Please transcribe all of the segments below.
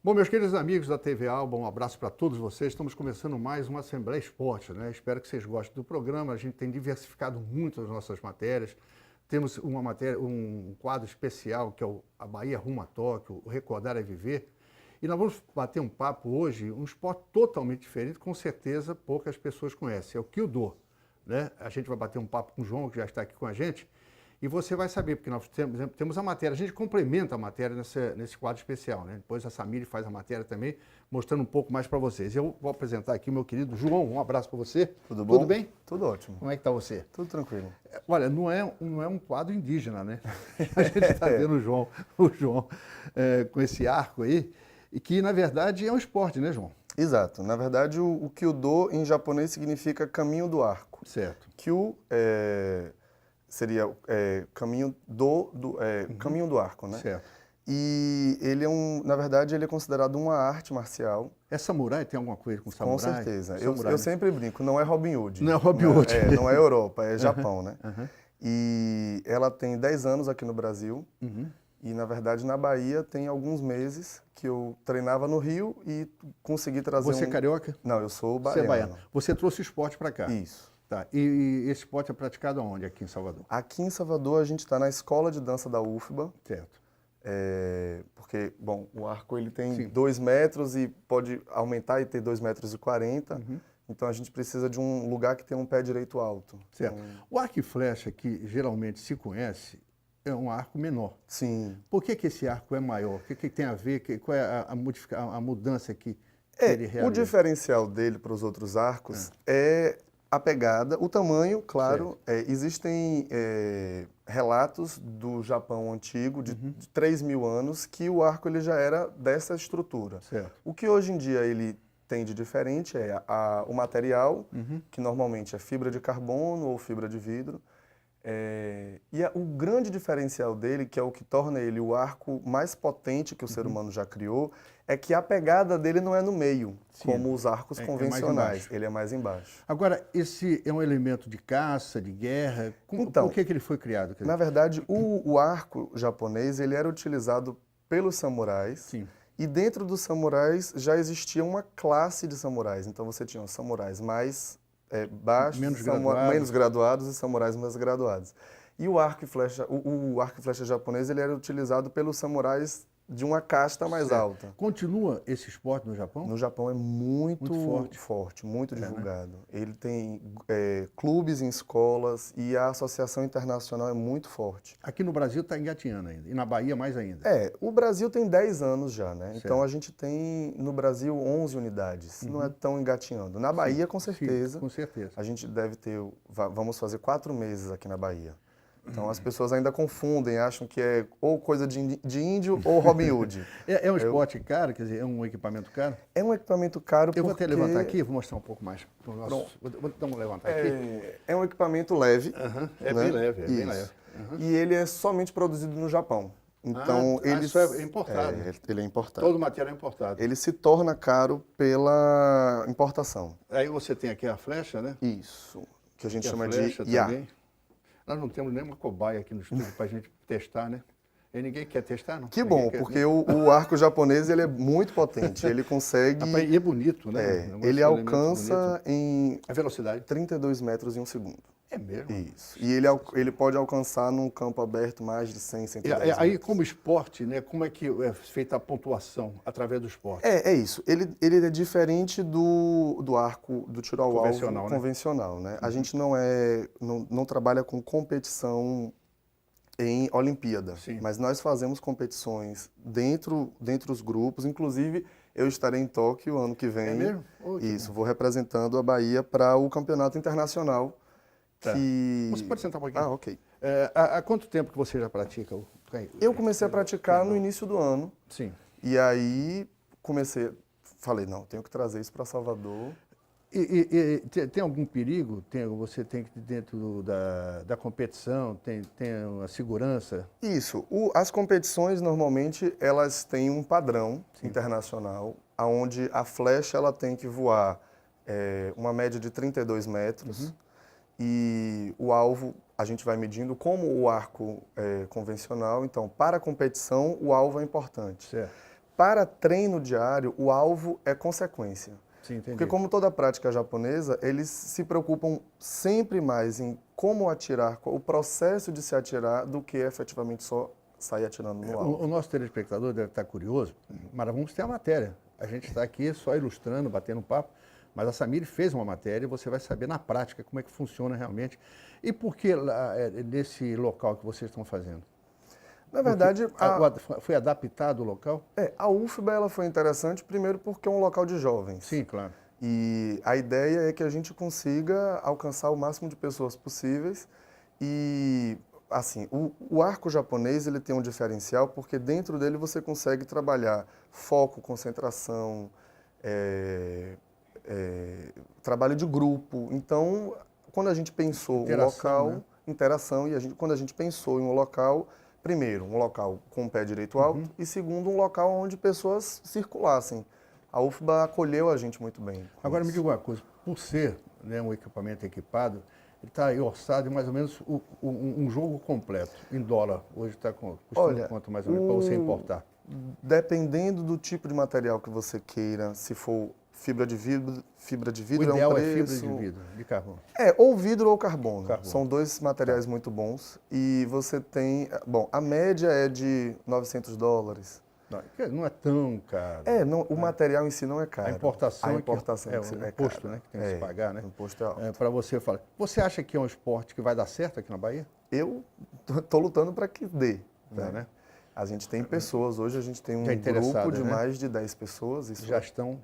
Bom, meus queridos amigos da TV Alba, um abraço para todos vocês. Estamos começando mais uma Assembleia Esporte, né? Espero que vocês gostem do programa. A gente tem diversificado muito as nossas matérias. Temos uma matéria, um quadro especial que é a Bahia Rumo a Tóquio, o Recordar é Viver. E nós vamos bater um papo hoje, um esporte totalmente diferente, com certeza poucas pessoas conhecem. É o Kyudo, né? A gente vai bater um papo com o João, que já está aqui com a gente. E você vai saber, porque nós temos a matéria, a gente complementa a matéria nesse quadro especial, né? Depois a Samir faz a matéria também, mostrando um pouco mais para vocês. Eu vou apresentar aqui o meu querido João, um abraço para você. Tudo bom? Tudo bem? Tudo ótimo. Como é que está você? Tudo tranquilo. Olha, não é um quadro indígena, né? A gente está vendo o João com esse arco aí, e que na verdade é um esporte, né, João? Exato. Na verdade, o Kyudo em japonês significa caminho do arco. Certo. Kyu seria caminho caminho do arco, né? Certo. E ele na verdade, ele é considerado uma arte marcial. É samurai? Tem alguma coisa com samurai? Com certeza. Samurai, Eu né? sempre brinco, não é Robin Hood. Não é Robin Hood. Não é Europa, é Japão, né? Uhum. E ela tem 10 anos aqui no Brasil. Uhum. E, na verdade, na Bahia tem alguns meses que eu treinava no Rio e consegui trazer Você é carioca? Não, eu sou Você é baiano. baiano. Você trouxe o esporte para cá? Isso. Tá. E esse esporte é praticado aonde, aqui em Salvador? Aqui em Salvador, a gente está na escola de dança da UFBA. Certo. Porque, bom, o arco ele tem Sim. 2 metros e pode aumentar e ter 2,40 metros. Uhum. Então, a gente precisa de um lugar que tenha um pé direito alto. Certo. Então, O arco e flecha, que geralmente se conhece, é um arco menor. sim. Por que esse arco é maior? O que tem a ver? Qual é a mudança que ele realiza? O diferencial dele para os outros arcos é a pegada, o tamanho, claro. Existem relatos do Japão antigo, de 3.000 anos, que o arco ele já era dessa estrutura. Certo. O que hoje em dia ele tem de diferente é o material, que normalmente é fibra de carbono ou fibra de vidro. O grande diferencial dele, que é o que torna ele o arco mais potente que o ser humano já criou, é que a pegada dele não é no meio, como os arcos convencionais. Ele é mais embaixo. Agora, esse é um elemento de caça, de guerra? Então, por que ele foi criado? Na verdade, o arco japonês ele era utilizado pelos samurais. Sim. E dentro dos samurais já existia uma classe de samurais. Então você tinha os samurais mais baixos, menos graduados e samurais mais graduados. E o arco e flecha japonês ele era utilizado pelos samurais de uma casta mais alta. Continua esse esporte no Japão? No Japão é muito forte, muito divulgado. Né? Ele tem clubes em escolas e a associação internacional é muito forte. Aqui no Brasil está engatinhando ainda, e na Bahia mais ainda. O Brasil tem 10 anos já, né? Certo. Então a gente tem no Brasil 11 unidades, não é tão engatinhando. Na Bahia, com certeza. Sim, com certeza. A gente deve ter, vamos fazer 4 meses aqui na Bahia. Então as pessoas ainda confundem, acham que é ou coisa de índio ou Robin Hood. É um esporte caro, quer dizer, é um equipamento caro? É um equipamento caro porque... Eu vou até levantar aqui, vou mostrar um pouco mais. Vou dar um levantar aqui. É um equipamento leve. É né? bem leve, bem leve. E ele é somente produzido no Japão. Então, isso é importado. Ele é importado. Todo o material é importado. Ele se torna caro pela importação. Aí você tem aqui a flecha, né? Isso, que a gente chama de Ya. Nós não temos nenhuma cobaia aqui no estúdio para a gente testar, né? E ninguém quer testar, não? Que bom, porque o arco japonês ele é muito potente. Ele consegue... E é bonito, né? Ele alcança em... A velocidade? 32 metros em um segundo. É mesmo? Isso. E ele pode alcançar num campo aberto mais de 100, 110 metros. Aí, como esporte, né? Como é que é feita a pontuação através do esporte? É isso. Ele é diferente do arco, do tiro ao alvo convencional, né? A gente não trabalha com competição em Olimpíada, mas nós fazemos competições dentro dos grupos, inclusive eu estarei em Tóquio ano que vem. É mesmo? Isso, vou representando a Bahia para o campeonato internacional. Tá. Você pode sentar um pouquinho? Ok. Há quanto tempo que você já pratica? Eu comecei a praticar no início do ano. Sim. E aí falei, não, tenho que trazer isso para Salvador. E tem algum perigo? Você tem que, dentro da competição, tem a segurança? Isso. As competições, normalmente, elas têm um padrão internacional, onde a flecha ela tem que voar uma média de 32 metros. E o alvo a gente vai medindo como o arco convencional. Então, para a competição, o alvo é importante. Certo. para treino diário, o alvo é consequência. Sim, entendi. Porque como toda prática japonesa, eles se preocupam sempre mais em como atirar, o processo de se atirar, do que efetivamente só sair atirando no alvo. O nosso telespectador deve estar curioso, mas vamos ter a matéria. A gente está aqui só ilustrando, batendo papo, mas a Samire fez uma matéria e você vai saber na prática como é que funciona realmente. E por que nesse local que vocês estão fazendo? Na verdade, foi adaptado o local? A UFBA ela foi interessante, primeiro porque é um local de jovens. Sim, claro. E a ideia é que a gente consiga alcançar o máximo de pessoas possíveis. E, assim, o arco japonês ele tem um diferencial porque dentro dele você consegue trabalhar foco, concentração, trabalho de grupo. Então, quando a gente pensou o local, né? interação, e quando a gente pensou em um local, primeiro, um local com o pé direito alto, e segundo, um local onde pessoas circulassem. A UFBA acolheu a gente muito bem. Agora me diga uma coisa, por ser, né, um equipamento equipado, ele está orçado em mais ou menos um jogo completo, em dólar. Hoje está custando quanto mais ou menos para você importar? Dependendo do tipo de material que você queira, se for fibra de vidro o ideal é um preço... é fibra de vidro, de carbono. Ou vidro ou carbono. São dois materiais muito bons. E você tem... Bom, a média é de $900. Não é tão caro. O material em si não é caro. A importação, é o imposto, né, que tem que se pagar, né? O imposto é alto. Para você falar. Você acha que é um esporte que vai dar certo aqui na Bahia? Eu estou lutando para que dê. Né? A gente tem pessoas, hoje a gente tem um grupo de né? mais de 10 pessoas. Isso já estão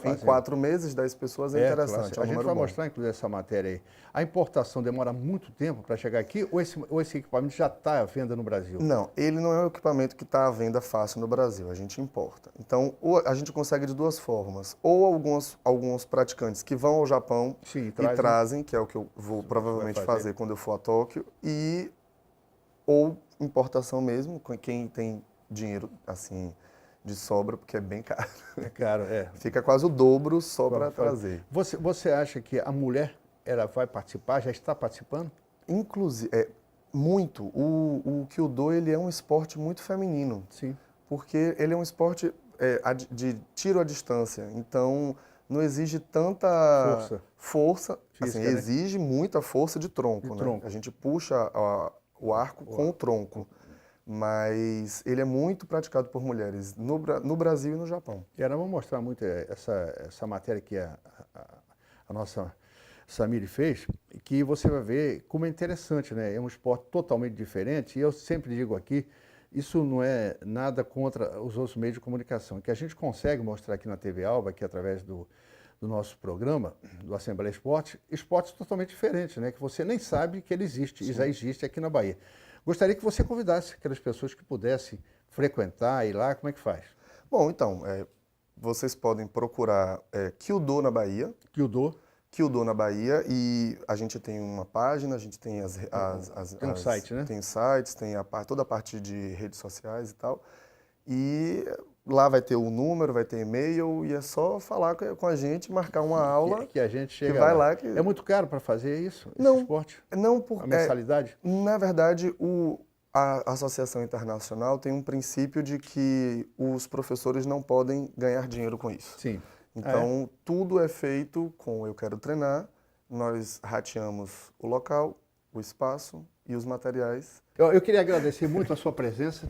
em 4 meses, 10 pessoas é interessante. Claro. A gente vai mostrar, inclusive, essa matéria aí. A importação demora muito tempo para chegar aqui ou esse equipamento já está à venda no Brasil? Não, ele não é um equipamento que está à venda fácil no Brasil, a gente importa. Então, a gente consegue de duas formas. Ou alguns praticantes que vão ao Japão e trazem, que é o que eu vou provavelmente fazer quando eu for a Tóquio, ou importação mesmo, quem tem dinheiro assim de sobra, porque é bem caro. É caro, Fica quase o dobro só para trazer. Você acha que a mulher ela vai participar, já está participando? Inclusive, muito. O Kyudo ele é um esporte muito feminino. Sim. Porque ele é um esporte de tiro à distância. Então, não exige tanta força física, assim, exige muita força de tronco. Né? A gente puxa o arco com o tronco, mas ele é muito praticado por mulheres no Brasil e no Japão. E nós vamos mostrar muito essa matéria que a nossa Samire fez, que você vai ver como é interessante, né? É um esporte totalmente diferente e eu sempre digo aqui, isso não é nada contra os outros meios de comunicação, que a gente consegue mostrar aqui na TV Alba, aqui através do nosso programa, do Assembleia Esporte, esportes totalmente diferentes, né? Que você nem sabe que ele existe, e já existe aqui na Bahia. Gostaria que você convidasse aquelas pessoas que pudessem frequentar, ir lá, como é que faz? Bom, então, vocês podem procurar Kyudo na Bahia. Kyudo na Bahia, e a gente tem uma página, a gente tem tem um site, né? Tem sites, tem toda a parte de redes sociais e tal. E lá vai ter o número, vai ter e-mail, e é só falar com a gente, marcar uma aula. Que a gente chega vai lá. lá É muito caro para fazer isso, esse esporte? Não, porque... A mensalidade? Na verdade, a Associação Internacional tem um princípio de que os professores não podem ganhar dinheiro com isso. Sim. Então, tudo é feito com eu quero treinar, nós rateamos o local, o espaço e os materiais. Eu queria agradecer muito a sua presença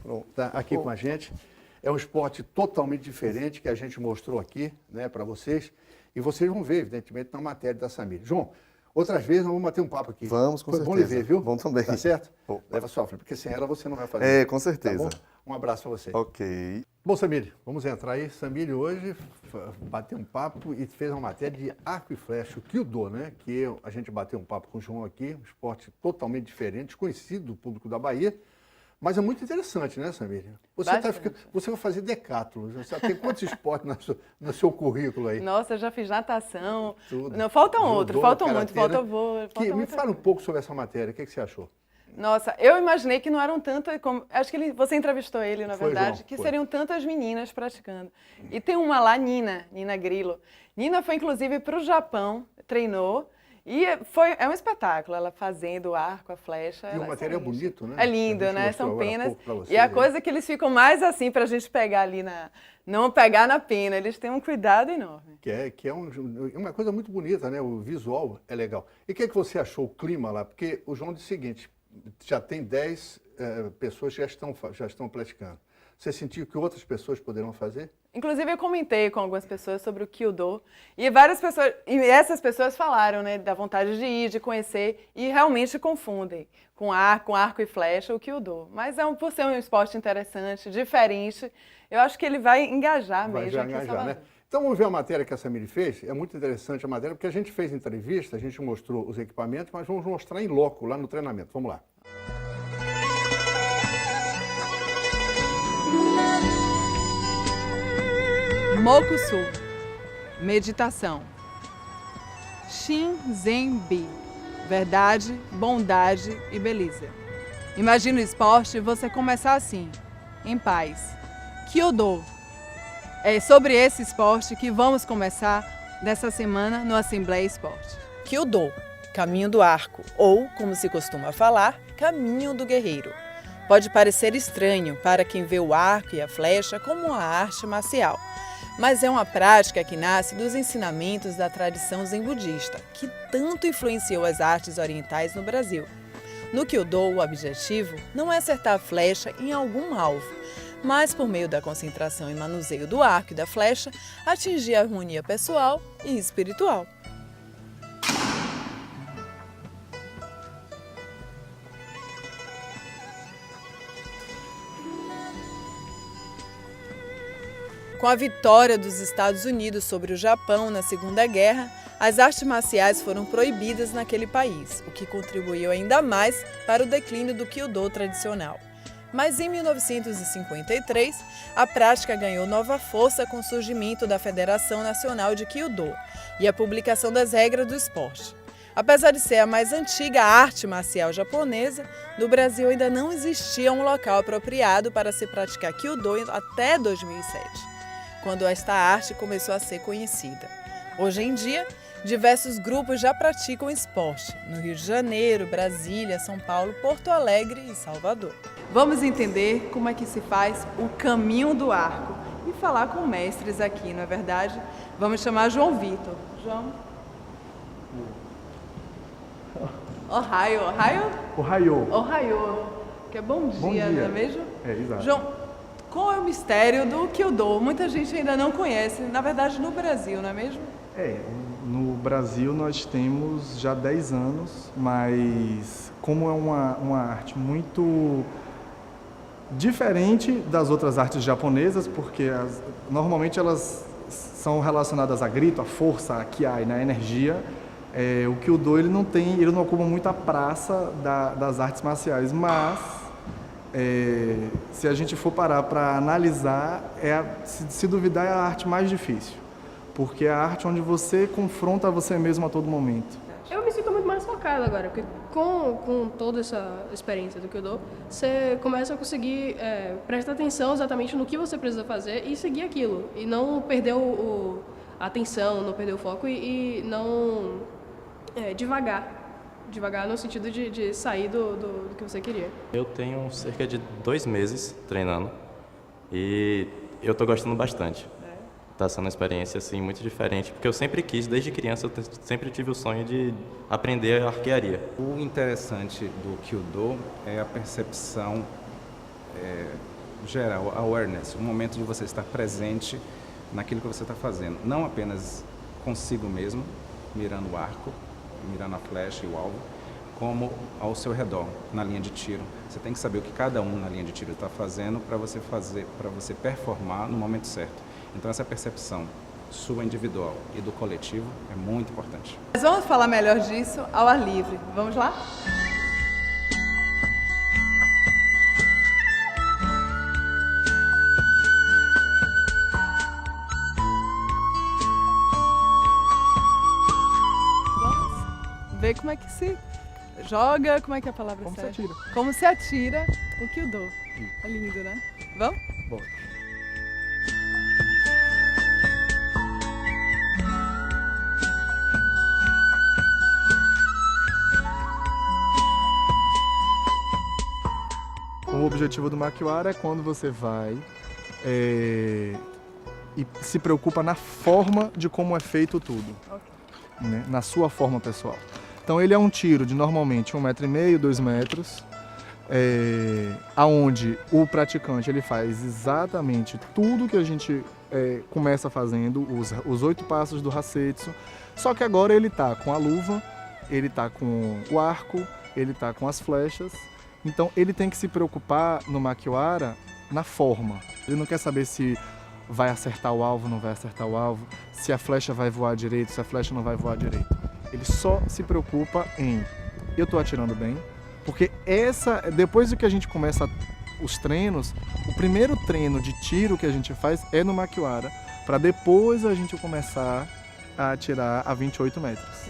aqui com a gente. É um esporte totalmente diferente que a gente mostrou aqui, né, para vocês. E vocês vão ver, evidentemente, na matéria da Samire. João, outras vezes nós vamos bater um papo aqui. Vamos, com certeza. Foi bom lhe ver, viu? Bom também. Tá certo? Leva sua filha, porque sem ela você não vai fazer. Com certeza. Tá bom? Um abraço para você. Ok. Bom, Samire, vamos entrar aí. Samire hoje bateu um papo e fez uma matéria de arco e flecha, o Kyudo, né? Que a gente bateu um papo com o João aqui, um esporte totalmente diferente, desconhecido do público da Bahia. Mas é muito interessante, né, Samire? Você vai fazer decátulo. Você tem quantos esportes no seu currículo aí? Nossa, eu já fiz natação. Tudo. Não, faltam Judô, faltam muito. Falta vôlei. Me fala um pouco sobre essa matéria. O que você achou? Nossa, eu imaginei que não eram tantas, acho que você entrevistou ele, na verdade, João, que seriam tantas meninas praticando. E tem uma lá, Nina Grillo. Nina foi, inclusive, para o Japão, treinou, E é um espetáculo, ela fazendo o arco, a flecha. E o material é bonito, né? É lindo, A gente né? mostrou São agora há penas. pouco pra vocês, E a né? coisa é que eles ficam mais assim para a gente pegar ali não pegar na pena. Eles têm um cuidado enorme. Que é uma coisa muito bonita, né? O visual é legal. E o que você achou o clima lá? Porque o João disse o seguinte, já tem 10 pessoas que já estão praticando. Você sentiu que outras pessoas poderão fazer? Inclusive, eu comentei com algumas pessoas sobre o Kyudo e várias pessoas, e essas pessoas falaram, né, da vontade de ir, de conhecer, e realmente confundem com arco e flecha o Kyudo. Mas por ser um esporte interessante, diferente, eu acho que ele vai engajar Vai mesmo já aqui em engajar, né? Salvador. Então vamos ver a matéria que a Samiri fez. É muito interessante a matéria, porque a gente fez entrevista, a gente mostrou os equipamentos, mas vamos mostrar em loco, lá no treinamento. Vamos lá. Mokusu, meditação. Shinzen-bi, verdade, bondade e beleza. Imagina o esporte você começar assim, em paz. Kyudo. É sobre esse esporte que vamos começar nessa semana no Assembleia Esporte. Kyudo, caminho do arco, ou, como se costuma falar, caminho do guerreiro. Pode parecer estranho para quem vê o arco e a flecha como uma arte marcial, mas é uma prática que nasce dos ensinamentos da tradição zen budista, que tanto influenciou as artes orientais no Brasil. No Kyudo, o objetivo não é acertar a flecha em algum alvo, mas por meio da concentração e manuseio do arco e da flecha, atingir a harmonia pessoal e espiritual. Com a vitória dos Estados Unidos sobre o Japão na Segunda Guerra, as artes marciais foram proibidas naquele país, o que contribuiu ainda mais para o declínio do Kyudo tradicional. Mas em 1953, a prática ganhou nova força com o surgimento da Federação Nacional de Kyudo e a publicação das regras do esporte. Apesar de ser a mais antiga arte marcial japonesa, no Brasil ainda não existia um local apropriado para se praticar Kyudo até 2007, quando esta arte começou a ser conhecida. Hoje em dia, diversos grupos já praticam esporte, no Rio de Janeiro, Brasília, São Paulo, Porto Alegre e Salvador. Vamos entender como é que se faz o caminho do arco e falar com mestres aqui, não é verdade? Vamos chamar João Vitor. João? Ohio. Que é bom dia, não é mesmo? É, exato. João, qual é o mistério do Kyudo? Muita gente ainda não conhece, na verdade no Brasil, não é mesmo? No Brasil nós temos já 10 anos, mas como é uma arte muito diferente das outras artes japonesas, porque normalmente elas são relacionadas a grito, a força, a kiai, né, a energia. O Kyudo ele não ocupa muito a praça das artes marciais, mas se a gente for parar para analisar, se duvidar é a arte mais difícil, porque é a arte onde você confronta você mesmo a todo momento. Eu me sinto muito mais focada agora, porque com toda essa experiência do Kyudo, você começa a conseguir prestar atenção exatamente no que você precisa fazer e seguir aquilo, e não perder a atenção, não perder o foco e não devagar no sentido de sair do que você queria. Eu tenho cerca de 2 meses treinando e eu estou gostando bastante. Está sendo uma experiência assim, muito diferente, porque eu sempre quis, desde criança, eu sempre tive o sonho de aprender arquearia. O interessante do Kyudo é a percepção geral, a awareness, o momento de você estar presente naquilo que você está fazendo. Não apenas consigo mesmo, mirando o arco, mirando a flecha e o alvo, como ao seu redor, na linha de tiro. Você tem que saber o que cada um na linha de tiro está fazendo para você performar no momento certo. Então essa percepção sua individual e do coletivo é muito importante. Mas vamos falar melhor disso ao ar livre. Vamos lá? Vamos ver como é que se joga, como é que é a palavra Como se certa? atira. Como se atira o Kyudo. É lindo, né? Vamos? Bom. O objetivo do Makiwara é quando você vai e se preocupa na forma de como é feito tudo, né? Na sua forma pessoal. Então ele é um tiro de normalmente 1,5 m, 2 metros, aonde o praticante ele faz exatamente tudo que a gente começa fazendo, os 8 passos do Hasetsu, só que agora ele está com a luva, ele está com o arco, ele está com as flechas, então ele tem que se preocupar no Makiwara na forma. Ele não quer saber se vai acertar o alvo, não vai acertar o alvo, se a flecha vai voar direito, se a flecha não vai voar direito. Ele só se preocupa em, eu estou atirando bem, porque depois do que a gente começa os treinos, o primeiro treino de tiro que a gente faz é no Makiwara, para depois a gente começar a atirar a 28 metros.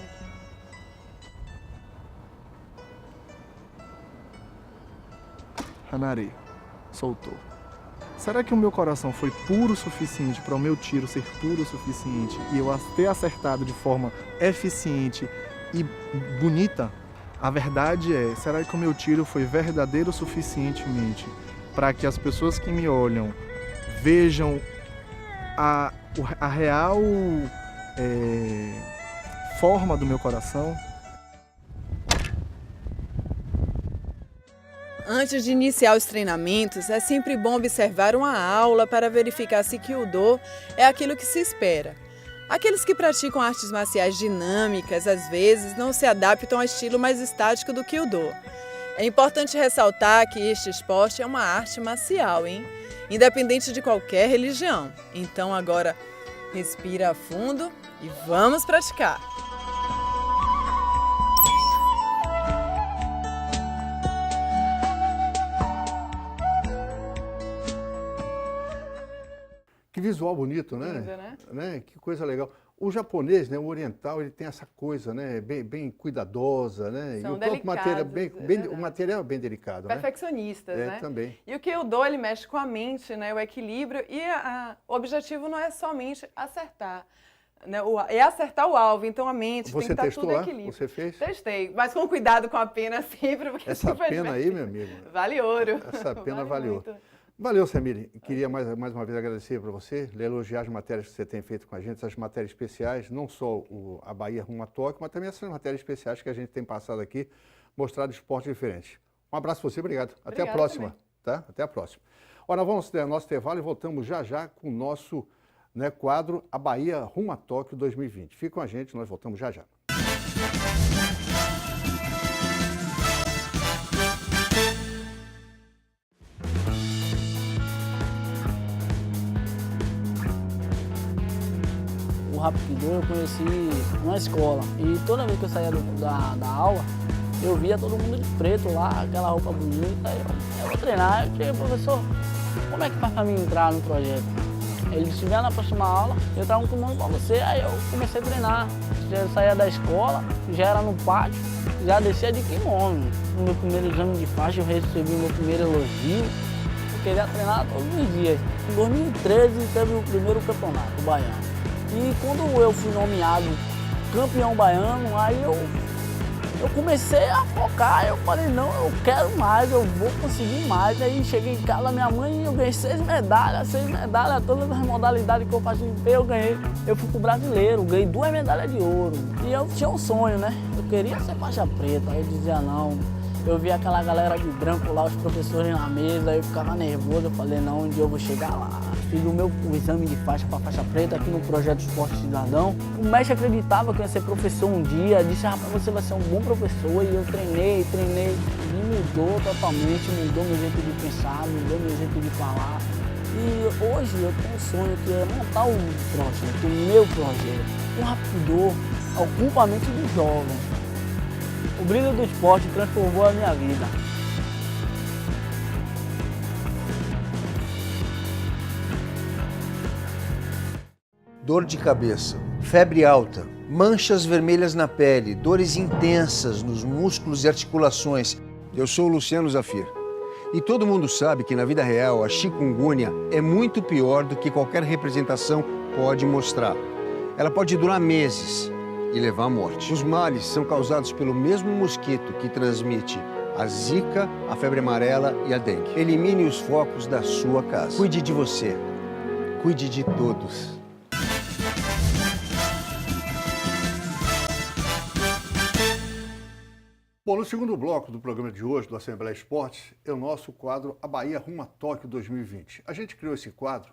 Hanari, soltou. Será que o meu coração foi puro o suficiente para o meu tiro ser puro o suficiente e eu ter acertado de forma eficiente e bonita? A verdade é, será que o meu tiro foi verdadeiro o suficientemente para que as pessoas que me olham vejam a real forma do meu coração? Antes de iniciar os treinamentos, é sempre bom observar uma aula para verificar se Kyudo é aquilo que se espera. Aqueles que praticam artes marciais dinâmicas, às vezes, não se adaptam ao estilo mais estático do Kyudo. É importante ressaltar que este esporte é uma arte marcial, hein? Independente de qualquer religião. Então agora, respira fundo e vamos praticar! Que visual bonito, né? Lindo, né? Que coisa legal. O japonês, né, o oriental, ele tem essa coisa, né, bem cuidadosa, né? São e o próprio material, delicados, o material é bem delicado, perfeccionistas, né? Também. E o Kyudo, ele mexe com a mente, né, o equilíbrio, e o objetivo não é somente acertar, né, é acertar o alvo, então a mente tem que estar tudo em equilíbrio. Você fez? Testei, mas com cuidado com a pena sempre, porque Essa pena aí, meu amigo. vale ouro. Essa pena vale ouro. Muito. Valeu, Samiri. Queria mais uma vez agradecer para você, elogiar as matérias que você tem feito com a gente, essas matérias especiais, não só a Bahia rumo a Tóquio, mas também essas matérias especiais que a gente tem passado aqui, mostrado esportes diferentes. Um abraço para você, obrigado. Até a próxima. Tá? Até a próxima. Ora, vamos ter nosso intervalo e voltamos já com o nosso quadro A Bahia rumo a Tóquio 2020. Fique com a gente, nós voltamos já. O Hapkido eu conheci numa escola e toda vez que eu saía da aula, eu via todo mundo de preto lá, aquela roupa bonita, eu vou treinar. Eu cheguei, professor, como é que faz para mim entrar no projeto? Ele disse, vier na próxima aula, eu trago um comando para você. Aí eu comecei a treinar, já saía da escola, já era no pátio, já descia de kimono. No meu primeiro exame de faixa eu recebi meu primeiro elogio, eu queria treinar todos os dias. Em 2013 teve o primeiro campeonato baiano. E quando eu fui nomeado campeão baiano, aí eu comecei a focar, eu falei, não, eu quero mais, eu vou conseguir mais. Aí cheguei em casa, minha mãe, eu ganhei 6 medalhas, todas as modalidades que eu participei, eu ganhei. Eu fui pro brasileiro, ganhei 2 medalhas de ouro. E eu tinha um sonho, né? Eu queria ser faixa preta, eu dizia não. Eu via aquela galera de branco lá, os professores na mesa, eu ficava nervoso, eu falei, não, um dia eu vou chegar lá. Fiz o meu exame de faixa para faixa preta aqui no Projeto Esporte Cidadão. O mestre acreditava que eu ia ser professor um dia, disse, rapaz, você vai ser um bom professor. E eu treinei, e mudou totalmente, mudou meu jeito de pensar, mudou meu jeito de falar. E hoje eu tenho um sonho que é montar um projeto, o meu projeto. O Hapkido ocupa a mente do jovem. O brilho do esporte transformou a minha vida. Dor de cabeça, febre alta, manchas vermelhas na pele, dores intensas nos músculos e articulações. Eu sou o Luciano Zafir. E todo mundo sabe que na vida real a chikungunya é muito pior do que qualquer representação pode mostrar. Ela pode durar meses e levar à morte. Os males são causados pelo mesmo mosquito que transmite a zika, a febre amarela e a dengue. Elimine os focos da sua casa. Cuide de você. Cuide de todos. Bom, no segundo bloco do programa de hoje, do Assembleia Esportes, é o nosso quadro A Bahia Rumo a Tóquio 2020. A gente criou esse quadro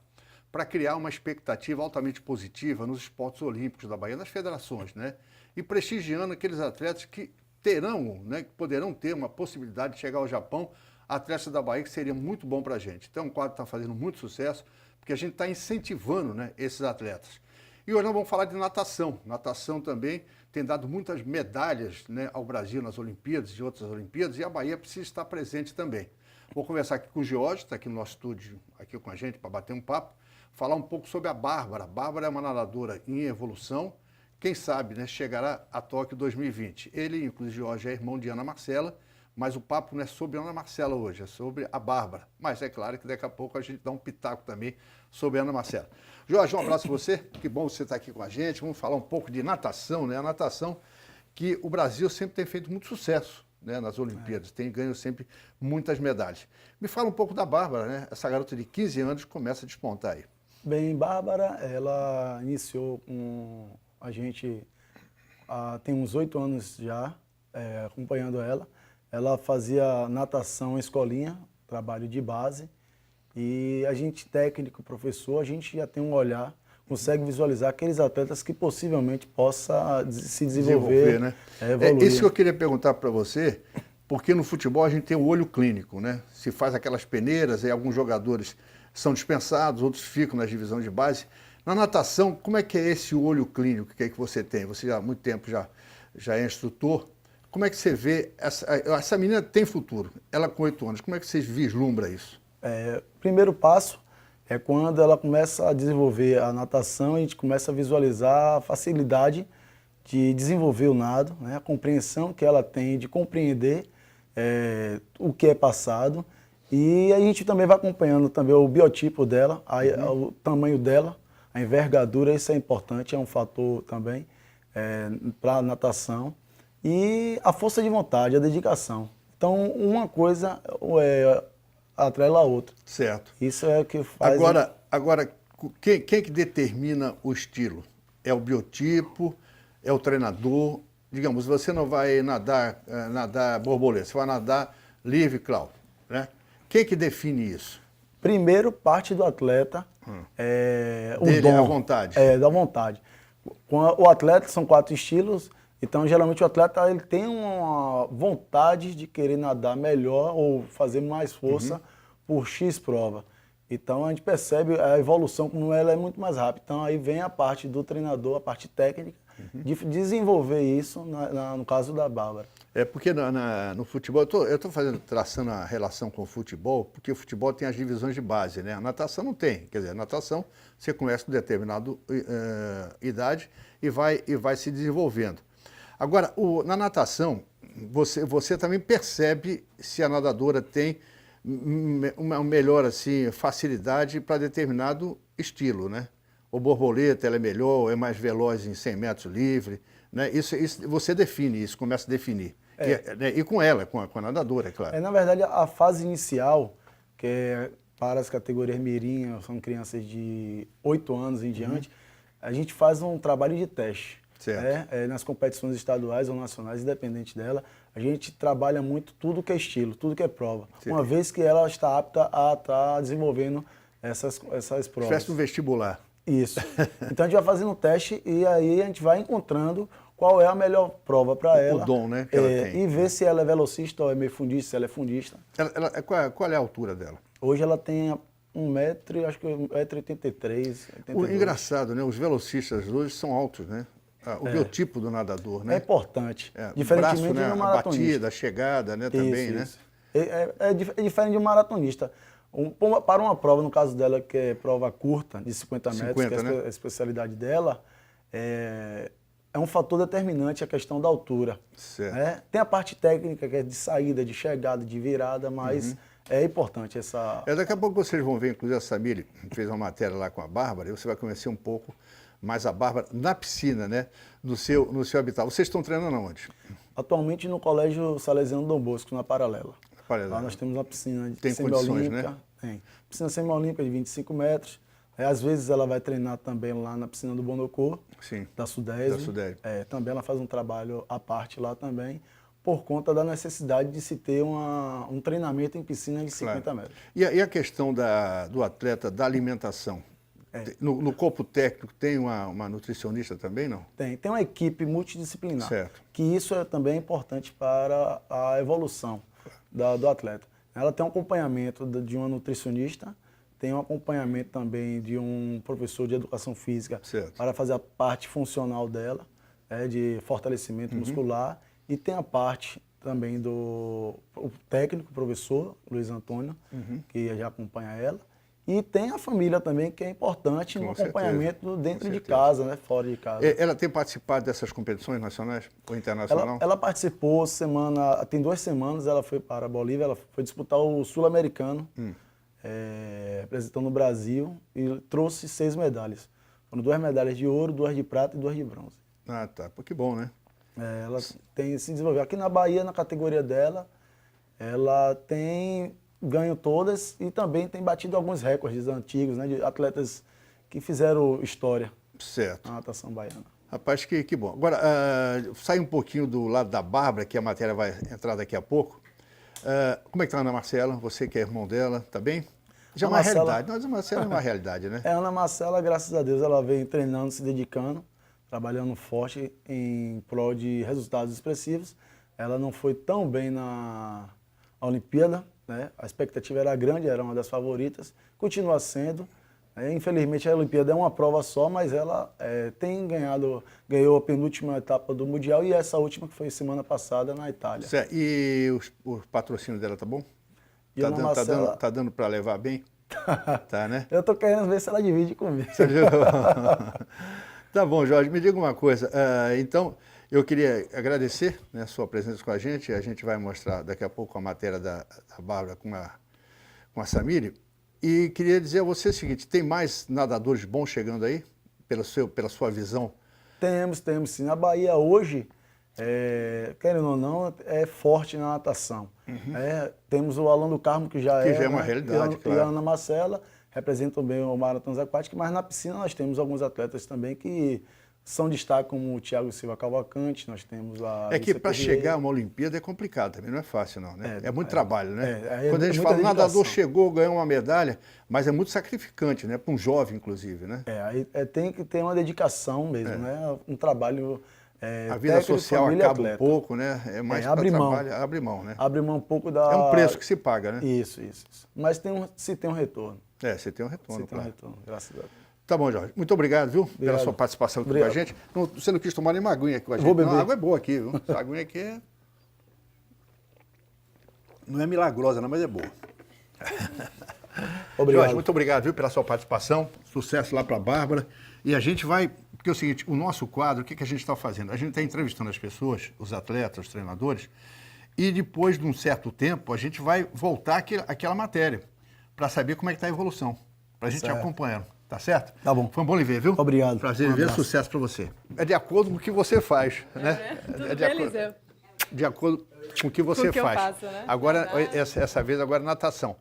para criar uma expectativa altamente positiva nos esportes olímpicos da Bahia, nas federações, né? E prestigiando aqueles atletas que terão, né, que poderão ter uma possibilidade de chegar ao Japão, atletas da Bahia, que seria muito bom para a gente. Então, é um quadro que está fazendo muito sucesso, porque a gente está incentivando, né, esses atletas. E hoje nós vamos falar de natação. Natação também tem dado muitas medalhas, né, ao Brasil nas Olimpíadas e outras Olimpíadas, e a Bahia precisa estar presente também. Vou conversar aqui com o George, está aqui no nosso estúdio, aqui com a gente, para bater um papo, falar um pouco sobre a Bárbara. A Bárbara é uma nadadora em evolução, quem sabe, né, chegará a Tóquio 2020. Ele, inclusive, George, é irmão de Ana Marcela, mas o papo não é sobre a Ana Marcela hoje, é sobre a Bárbara. Mas é claro que daqui a pouco a gente dá um pitaco também sobre a Ana Marcela. Jorge, um abraço para você, que bom você estar aqui com a gente. Vamos falar um pouco de natação, né? A natação que o Brasil sempre tem feito muito sucesso, né, nas Olimpíadas, tem ganho sempre muitas medalhas. Me fala um pouco da Bárbara, né? Essa garota de 15 anos começa a despontar aí. Bem, Bárbara, ela iniciou com a gente tem uns 8 anos já, acompanhando ela. Ela fazia natação em escolinha, trabalho de base, e a gente, técnico, professor, a gente já tem um olhar, consegue visualizar aqueles atletas que possivelmente possa se desenvolver, né? Evoluir. Isso que eu queria perguntar para você, porque no futebol a gente tem o olho clínico, né? Se faz aquelas peneiras, e alguns jogadores são dispensados, outros ficam na divisão de base. Na natação, como é que é esse olho clínico que você tem? Você já há muito tempo já é instrutor. Como é que você vê, essa menina tem futuro, ela com 8 anos, como é que você vislumbra isso? Primeiro passo é quando ela começa a desenvolver a natação, a gente começa a visualizar a facilidade de desenvolver o nado, né? A compreensão que ela tem de compreender o que é passado, e a gente também vai acompanhando também o biotipo dela, o tamanho dela, a envergadura, isso é importante, é um fator também para a natação. E a força de vontade, a dedicação. Então, uma coisa atrela a outra. Certo. Isso é o que faz... Agora quem que determina o estilo? É o biotipo? É o treinador? Digamos, você não vai nadar borboleta, você vai nadar livre crawl, né? Quem que define isso? Primeiro, parte do atleta, o dele, dom. a vontade. Da vontade. O atleta, são 4 estilos. Então, geralmente, o atleta ele tem uma vontade de querer nadar melhor ou fazer mais força por X prova. Então, a gente percebe a evolução, como ela é muito mais rápida. Então, aí vem a parte do treinador, a parte técnica, de desenvolver isso, no caso da Bárbara. Porque no futebol, eu estou traçando a relação com o futebol, porque o futebol tem as divisões de base, né? A natação não tem. Quer dizer, a natação você começa com determinada idade e vai se desenvolvendo. Agora, na natação, você também percebe se a nadadora tem uma melhor assim, facilidade para determinado estilo, né? O borboleta ela é melhor, é mais veloz em 100 metros livre, né? Isso você define isso, começa a definir. E com ela, com a nadadora, é claro. Na verdade, a fase inicial, que é para as categorias mirim, são crianças de 8 anos em diante, a gente faz um trabalho de teste. Nas competições estaduais ou nacionais, independente dela, a gente trabalha muito tudo que é estilo, tudo que é prova. Sim. Uma vez que ela está apta a estar desenvolvendo essas provas. Festa um vestibular. Isso. Então a gente vai fazendo um teste e aí a gente vai encontrando qual é a melhor prova para ela. O dom, né? Que ela tem. E ver se ela é velocista ou é meio fundista, se ela é fundista. Qual é a altura dela? Hoje ela tem 1,83 m. O engraçado, né? Os velocistas hoje são altos, né? O biotipo do nadador, né? É importante. Diferentemente braço, né? de um A maratonista. batida, a chegada, né? Também, né? É diferente de um maratonista. Para uma prova, no caso dela, que é prova curta, de 50 metros, que é a especialidade dela, é um fator determinante a questão da altura. Tem a parte técnica, que é de saída, de chegada, de virada, mas é importante essa... Daqui a pouco vocês vão ver, inclusive a Samile fez uma matéria lá com a Bárbara, e você vai conhecer um pouco mais a Bárbara na piscina, né? No seu habitat. Vocês estão treinando aonde? Atualmente no Colégio Salesiano Dom Bosco, na Paralela. Paralela. Lá nós temos uma piscina Tem condições, né? Tem. Piscina semiolímpica de 25 metros. Às vezes ela vai treinar também lá na piscina do Bonocô, da Sudeste. Também ela faz um trabalho à parte lá também, por conta da necessidade de se ter um treinamento em piscina de 50 metros. E a questão do atleta, da alimentação? No corpo técnico tem uma nutricionista também, não? Tem uma equipe multidisciplinar, certo. Que isso também é importante para a evolução do atleta. Ela tem um acompanhamento de uma nutricionista, tem um acompanhamento também de um professor de educação física para fazer a parte funcional dela, de fortalecimento muscular, e tem a parte também do técnico, professor Luiz Antônio, que já acompanha ela. E tem a família também, que é importante no acompanhamento dentro de casa, né? Fora de casa. Ela tem participado dessas competições nacionais ou internacionais? Ela participou tem 2 semanas, ela foi para a Bolívia, ela foi disputar o Sul-Americano, representando o Brasil, e trouxe 6 medalhas. Foram 2 medalhas de ouro, 2 de prata e 2 de bronze. Ah, tá. Pô, que bom, né? Ela tem se desenvolvido. Aqui na Bahia, na categoria dela, ela tem ganho todas e também tem batido alguns recordes antigos, né, de atletas que fizeram história na natação baiana. Rapaz, que bom. Agora, sai um pouquinho do lado da Bárbara, que a matéria vai entrar daqui a pouco. Como é que está a Ana Marcela? Você que é irmão dela, tá bem? Já é uma realidade. Mas a Marcela é uma realidade, né? A Ana Marcela, graças a Deus, ela vem treinando, se dedicando, trabalhando forte em prol de resultados expressivos. Ela não foi tão bem na Olimpíada, né? A expectativa era grande, era uma das favoritas, continua sendo. Infelizmente a Olimpíada é uma prova só, mas ela ganhou a penúltima etapa do Mundial e essa última que foi semana passada na Itália. Certo. E o patrocínio dela tá bom? Tá dando para levar bem? Tá, né? Eu tô querendo ver se ela divide comigo. Tá bom, Jorge, me diga uma coisa. Então, eu queria agradecer, né, a sua presença com a gente. A gente vai mostrar daqui a pouco a matéria da Bárbara com a Samiri. E queria dizer a você o seguinte, tem mais nadadores bons chegando aí, pela sua visão? Temos sim. A Bahia hoje, querendo ou não, é forte na natação. Temos o Alan do Carmo, que já é uma realidade, claro. E a Ana Marcela representam bem o Maratonas Aquáticos, mas na piscina nós temos alguns atletas também que são destaque, como o Thiago Silva Cavalcante, nós temos a... É que para chegar a uma Olimpíada é complicado também, não é fácil não, né? É muito trabalho, né? Quando a gente fala, o nadador chegou, ganhou uma medalha, mas é muito sacrificante, né? Para um jovem, inclusive, né? Tem que ter uma dedicação mesmo, né? Um trabalho... a vida social acaba um pouco, né? É mais abre mão, né? Abre mão um pouco da... É um preço que se paga, né? Isso. Mas se tem um retorno. Você tem um retorno, claro. Graças a Deus. Tá bom, Jorge. Muito obrigado, viu? Pela sua participação aqui com a gente. Você não quis tomar nenhuma aguinha aqui com a gente. Não, a água é boa aqui, viu? Essa aguinha aqui não é milagrosa, não, mas é boa. Obrigado. Jorge, muito obrigado, viu, pela sua participação. Sucesso lá para a Bárbara. E a gente vai... Porque é o seguinte, o nosso quadro, o que a gente está fazendo? A gente está entrevistando as pessoas, os atletas, os treinadores, e depois de um certo tempo, a gente vai voltar àquela matéria para saber como é que está a evolução, para a gente ir acompanhando. Tá certo? Tá bom. Foi um bom lhe ver, viu? Obrigado. Prazer em ver, sucesso para você. É de acordo com o que você faz, né? De acordo com o que você faz. Eu faço, né? Agora, essa vez, agora natação.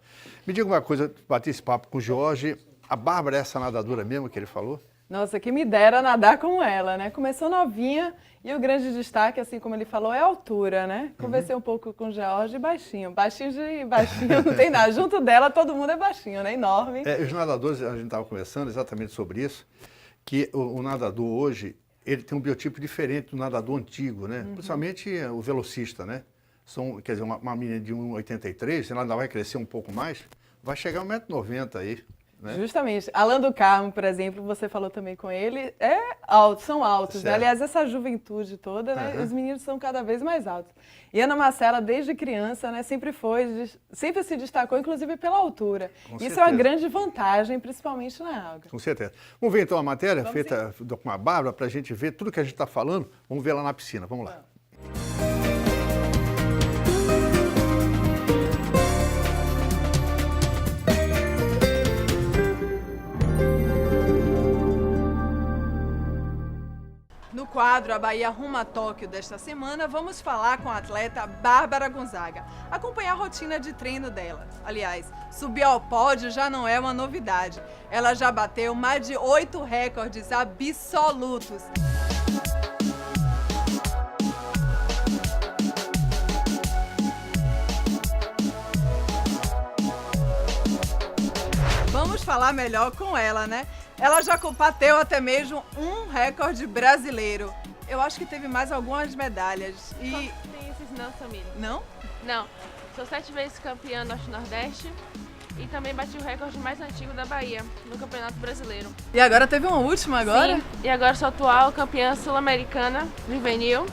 Me diga uma coisa, bati esse papo com o Jorge. A Bárbara é essa nadadora mesmo que ele falou? Nossa, que me dera nadar como ela, né? Começou novinha e o grande destaque, assim como ele falou, é a altura, né? Conversei um pouco com o Jorge, baixinho. Baixinho não tem nada. Junto dela, todo mundo é baixinho, né? Enorme. Os nadadores, a gente estava conversando exatamente sobre isso, que o nadador hoje, ele tem um biotipo diferente do nadador antigo, né? Principalmente o velocista, né? Quer dizer, uma menina de 1,83, ela ainda vai crescer um pouco mais, vai chegar a 1,90 m aí. Né? Justamente. Alan do Carmo, por exemplo, você falou também com ele, são altos. Né? Aliás, essa juventude toda, né? Os meninos são cada vez mais altos. E Ana Marcela, desde criança, né, sempre se destacou, inclusive pela altura. Isso é uma grande vantagem, principalmente na água. Com certeza. Vamos ver então a matéria feita com a Bárbara, para a gente ver tudo que a gente está falando. Vamos ver lá na piscina. Vamos lá. No quadro A Bahia Rumo a Tóquio desta semana, vamos falar com a atleta Bárbara Gonzaga, acompanhar a rotina de treino dela. Aliás, subir ao pódio já não é uma novidade. Ela já bateu mais de 8 recordes absolutos. Vamos falar melhor com ela, né? Ela já bateu até mesmo um recorde brasileiro. Eu acho que teve mais algumas medalhas. E Tem esses não, Samir. não? Não. Sou 7 vezes campeã Norte-Nordeste e também bati o recorde mais antigo da Bahia no Campeonato Brasileiro. E agora teve uma última agora? Sim. E agora sou atual campeã sul-americana juvenil.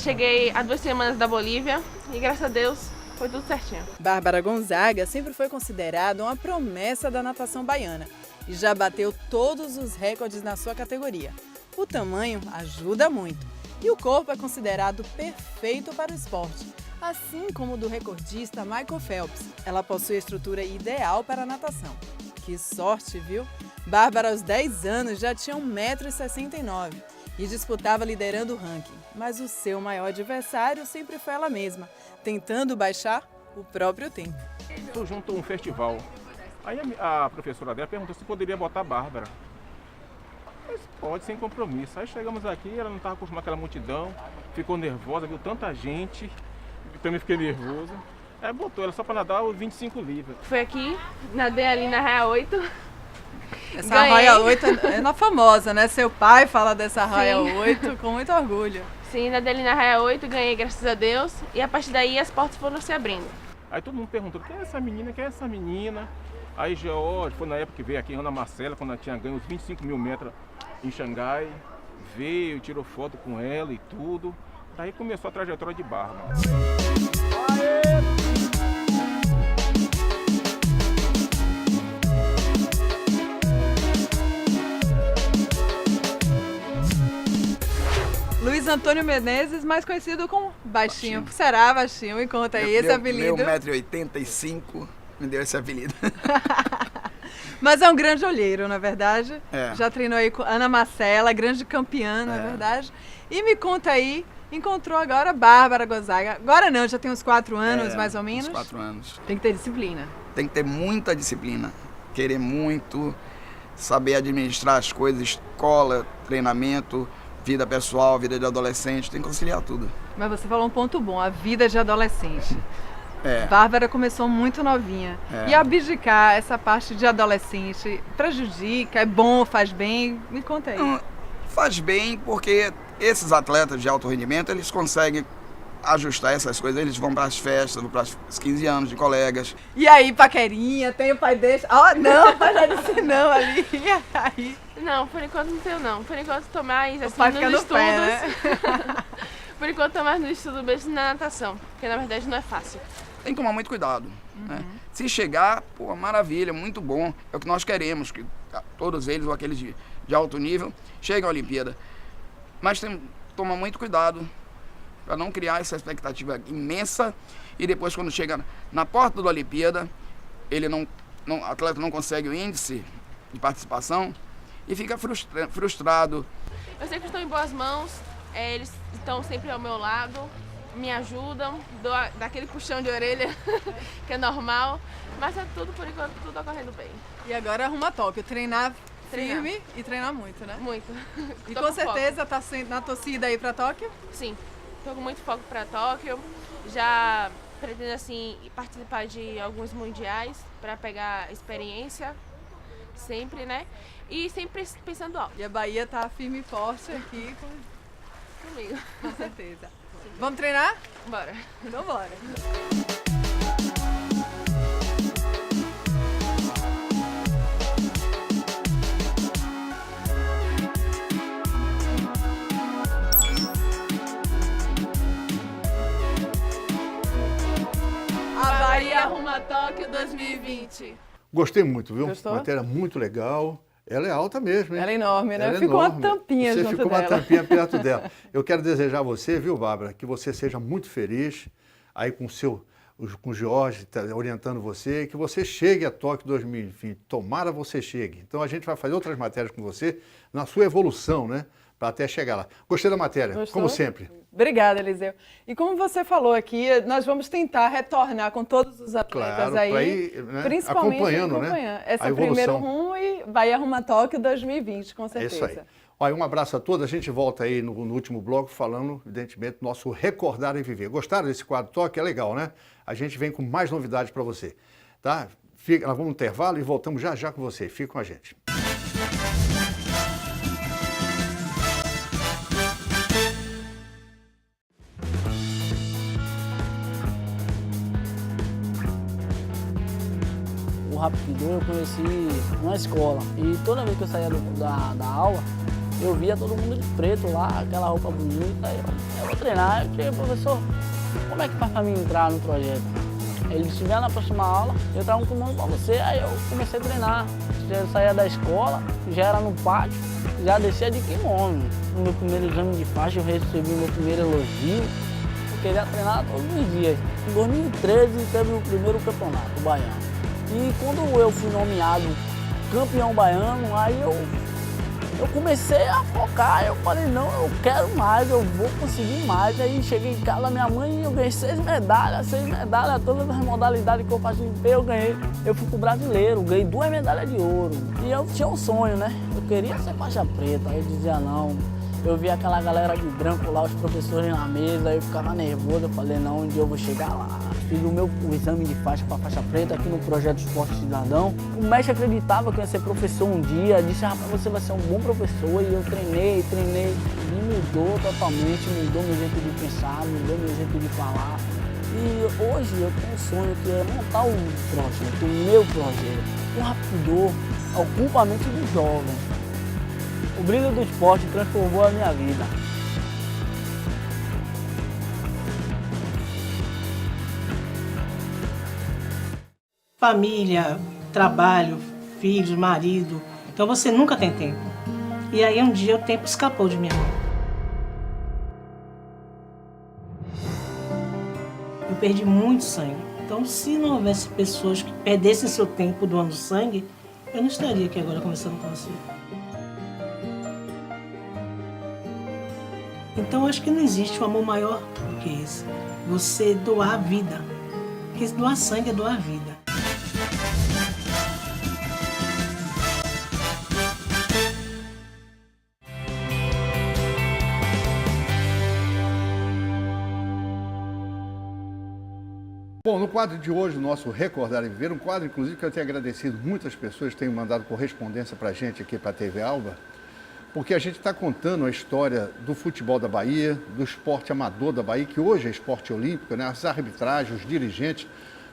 Cheguei há 2 semanas da Bolívia e graças a Deus foi tudo certinho. Bárbara Gonzaga sempre foi considerada uma promessa da natação baiana e já bateu todos os recordes na sua categoria. O tamanho ajuda muito e o corpo é considerado perfeito para o esporte, assim como o do recordista Michael Phelps. Ela possui a estrutura ideal para a natação. Que sorte, viu? Bárbara, aos 10 anos, já tinha 1,69 m e disputava liderando o ranking. Mas o seu maior adversário sempre foi ela mesma, tentando baixar o próprio tempo. Estou junto a um festival. Aí a professora dela perguntou se poderia botar a Bárbara. Mas pode, sem compromisso. Aí chegamos aqui, ela não estava acostumada com aquela multidão, ficou nervosa, viu tanta gente, eu também fiquei nervoso. Aí botou ela só para nadar os 25 livres. Foi aqui, nadei ali na Raia 8. Essa Ganhei. Raia 8 é na famosa, né? Seu pai fala dessa Raia 8 com muito orgulho. Sim, nadei ali na Raia 8, ganhei graças a Deus e a partir daí as portas foram se abrindo. Aí todo mundo perguntou, quem é essa menina, quem é essa menina? Aí George, foi na época que veio aqui, Ana Marcela, quando ela tinha ganho os 25 mil metros em Xangai, veio, tirou foto com ela e tudo. Daí começou a trajetória de Bárbara. Luiz Antônio Menezes, mais conhecido como Baixinho. Será Baixinho? Me conta aí esse apelido. Meu 1,85 m me deu esse apelido. Mas é um grande olheiro, na verdade. É. Já treinou aí com Ana Marcela, grande campeã, na verdade. E me conta aí, encontrou agora Bárbara Gonzaga. Agora não, já tem uns 4 anos, mais ou menos. Uns 4 anos. Tem que ter disciplina. Tem que ter muita disciplina, querer muito, saber administrar as coisas, escola, treinamento, vida pessoal, vida de adolescente, tem que conciliar tudo. Mas você falou um ponto bom, a vida de adolescente. É. Bárbara começou muito novinha. E abdicar essa parte de adolescente prejudica, é bom, faz bem? Me conta aí. Não, faz bem porque esses atletas de alto rendimento, eles conseguem ajustar essas coisas. Eles vão para as festas, vão para os 15 anos de colegas. E aí, paquerinha, tem o pai deixa? Ó, não, o pai já disse não ali. E aí? Não, por enquanto não tenho não. Por enquanto tô mais assim, pai nos fica no estudos. pé, né? Por enquanto tô mais no estudo mesmo na natação, porque na verdade não é fácil. Tem que tomar muito cuidado. Né? Se chegar, pô, maravilha, muito bom. É o que nós queremos, que todos eles, ou aqueles de alto nível, cheguem à Olimpíada. Mas tem que tomar muito cuidado para não criar essa expectativa imensa e depois quando chega na porta da Olimpíada, o atleta não consegue o índice de participação e fica frustrado. Eu sei que estou em boas mãos, eles estão sempre ao meu lado, me ajudam, dou daquele puxão de orelha que é normal, mas é tudo, por enquanto, tudo ocorrendo bem. E agora arruma a Tóquio, treinar firme e treinar muito, né? Muito. E Tô com com certeza tá na torcida aí pra Tóquio? Sim, estou com muito foco para Tóquio, já pretendo assim participar de alguns mundiais para pegar experiência, sempre, né? E sempre pensando alto. E a Bahia tá firme e forte aqui Comigo. com certeza. Vamos treinar? Bora. Então bora. A Bahia rumo a Tóquio 2020. Gostei muito, viu? Gostou? Matéria muito legal. Ela é alta mesmo, hein? Ela é enorme, né? Ela é Ficou uma enorme. tampinha Você junto ficou uma dela. tampinha perto dela. Eu quero desejar a você, viu, Bárbara, que você seja muito feliz aí com o Jorge tá orientando você, que você chegue a Tóquio 2020. Tomara você chegue. Então a gente vai fazer outras matérias com você na sua evolução, né? para até chegar lá. Gostei da matéria, Gostou? como sempre. Obrigada, Eliseu. E como você falou aqui, nós vamos tentar retornar com todos os atletas Claro, aí, pra ir, né, principalmente acompanhando, né, Esse a é o primeiro evolução. rumo e vai arrumar Tóquio 2020, com É certeza. isso aí. Olha, um abraço a todos. A gente volta aí no último bloco falando, evidentemente, do nosso Recordar e Viver. Gostaram desse quadro Toque? É legal, né? A gente vem com mais novidades para você. Tá? Nós vamos no intervalo e voltamos já já com você. Fica com a gente. O Rapidô eu conheci numa escola e toda vez que eu saía da aula, eu via todo mundo de preto lá, aquela roupa bonita. Eu vou treinar. Eu cheguei, professor, como é que faz para mim entrar no projeto? Ele disse, vem na próxima aula, eu trago um comando para você. Aí eu comecei a treinar. Eu saía da escola, já era no pátio, já descia de kimono. No meu primeiro exame de faixa eu recebi meu primeiro elogio. Eu queria treinar todos os dias. Em 2013 teve o primeiro campeonato baiano. E quando eu fui nomeado campeão baiano, aí eu comecei a focar, eu falei, não, eu quero mais, eu vou conseguir mais. Aí cheguei em casa, minha mãe, eu ganhei 6 medalhas, todas as modalidades que eu participei, eu ganhei. Eu fui pro brasileiro, ganhei 2 medalhas de ouro. E eu tinha um sonho, né? Eu queria ser faixa preta, eu dizia não. Eu via aquela galera de branco lá, os professores na mesa, eu ficava nervoso, eu falei, não, um dia eu vou chegar lá. Fiz o exame de faixa para faixa preta aqui no Projeto Esporte Cidadão. O mestre acreditava que eu ia ser professor um dia, disse, rapaz, você vai ser um bom professor. E eu treinei, e mudou totalmente, mudou meu jeito de pensar, mudou meu jeito de falar. E hoje eu tenho um sonho que é montar um projeto, o meu projeto. O Rapidô ocupa a mente do jovem. O brilho do esporte transformou a minha vida. Família, trabalho, filhos, marido. Então você nunca tem tempo. E aí um dia o tempo escapou de minha mão. Eu perdi muito sangue. Então se não houvesse pessoas que perdessem seu tempo doando sangue, eu não estaria aqui agora conversando com você. Então acho que não existe um amor maior do que esse. Você doar a vida. Porque doar sangue é doar a vida. Bom, no quadro de hoje, o nosso Recordar e Viver, um quadro, inclusive, que eu tenho agradecido muitas pessoas que têm mandado correspondência para a gente aqui para a TV Alba, porque a gente está contando a história do futebol da Bahia, do esporte amador da Bahia, que hoje é esporte olímpico, né? As arbitragens, os dirigentes.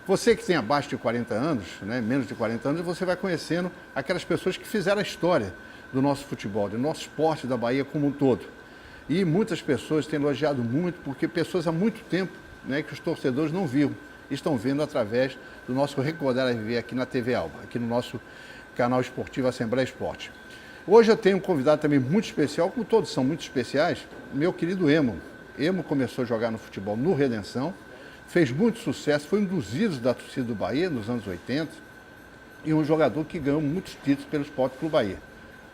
Você que tem abaixo de 40 anos, né? Menos de 40 anos, você vai conhecendo aquelas pessoas que fizeram a história do nosso futebol, do nosso esporte da Bahia como um todo. E muitas pessoas têm elogiado muito, porque pessoas há muito tempo, né, que os torcedores não viam, estão vendo através do nosso Recordar e Viver aqui na TV Alba, aqui no nosso canal esportivo Assembleia Esporte. Hoje eu tenho um convidado também muito especial, como todos são muito especiais, meu querido Emo. Emo começou a jogar no futebol no Redenção, fez muito sucesso, foi um dos ídolos da torcida do Bahia nos anos 80 e um jogador que ganhou muitos títulos pelo Esporte Clube Bahia.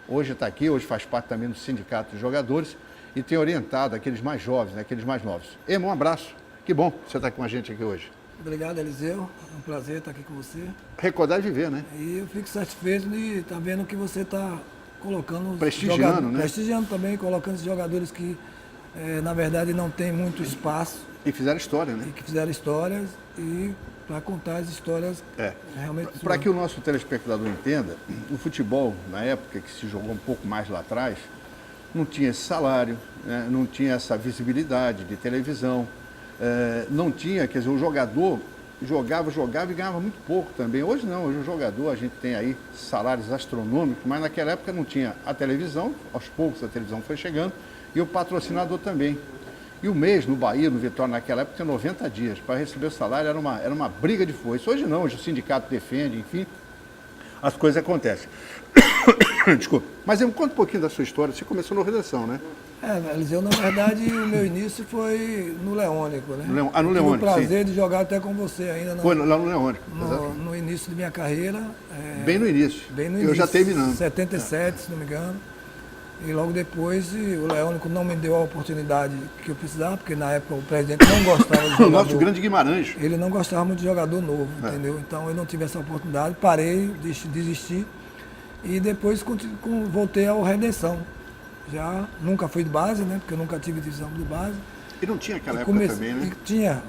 Hoje está aqui, hoje faz parte também do sindicato de jogadores e tem orientado aqueles mais jovens, né, aqueles mais novos. Emo, um abraço, que bom que você está com a gente aqui hoje. Obrigado, Eliseu. É um prazer estar aqui com você. Recordar e viver, né? E eu fico satisfeito de estar vendo que você está colocando... Prestigiando, né? Prestigiando também, colocando os jogadores que, na verdade, não tem muito espaço. E fizeram história, né? E que fizeram histórias e para contar as histórias realmente... Para que o nosso telespectador entenda, o futebol, na época que se jogou um pouco mais lá atrás, não tinha esse salário, né? Não tinha essa visibilidade de televisão, não tinha, quer dizer, o jogador jogava e ganhava muito pouco também. Hoje não, hoje o jogador, a gente tem aí salários astronômicos, mas naquela época não tinha a televisão, aos poucos a televisão foi chegando, e o patrocinador também. E o mês no Bahia, no Vitória, naquela época, tinha 90 dias. Para receber o salário era uma briga de foice. Hoje não, hoje o sindicato defende, enfim, as coisas acontecem. Desculpa. Mas me conta um pouquinho da sua história. Você começou no Redenção, né? Eliseu, na verdade, o meu início foi no Leônico, né? No Tive Leônico, o prazer de jogar até com você ainda. Foi lá no Leônico, no início de minha carreira. Bem no início. Bem no Eu início. já terminando. 77, se não me engano. E logo depois o Leônico não me deu a oportunidade que eu precisava, porque na época o presidente não gostava de jogador. O nosso grande Guimarães. Ele não gostava muito de jogador novo, entendeu? Então eu não tive essa oportunidade, parei, desisti. E depois voltei ao Redenção. Já nunca fui de base, né? Porque eu nunca tive divisão de base. E não tinha aquela época também, né? Tinha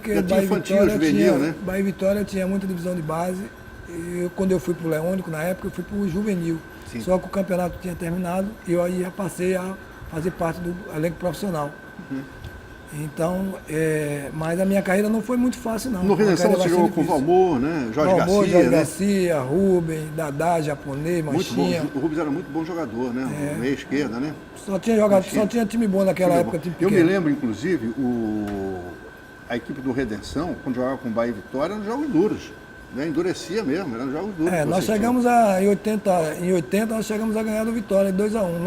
que já tinha infantil, juvenil, né? Bahia e Vitória tinha muita divisão de base. E quando eu fui pro Leônico, na época, eu fui pro juvenil. Sim. Só que o campeonato tinha terminado e eu aí passei a fazer parte do elenco profissional. Então, mas a minha carreira não foi muito fácil, não. No Redenção você jogou com o Valmor, né? Jorge Garcia, Rubem, Dadá, japonês, Manchinha. O Rubens era muito bom jogador, né? Meia esquerda, né? Só tinha time bom naquela época. Time eu me lembro, inclusive, a equipe do Redenção, quando jogava com Bahia e Vitória, eram jogos duros. Né? Endurecia mesmo, eram jogos duros. Nós chegamos em 80 nós chegamos a ganhar do Vitória, 2-1.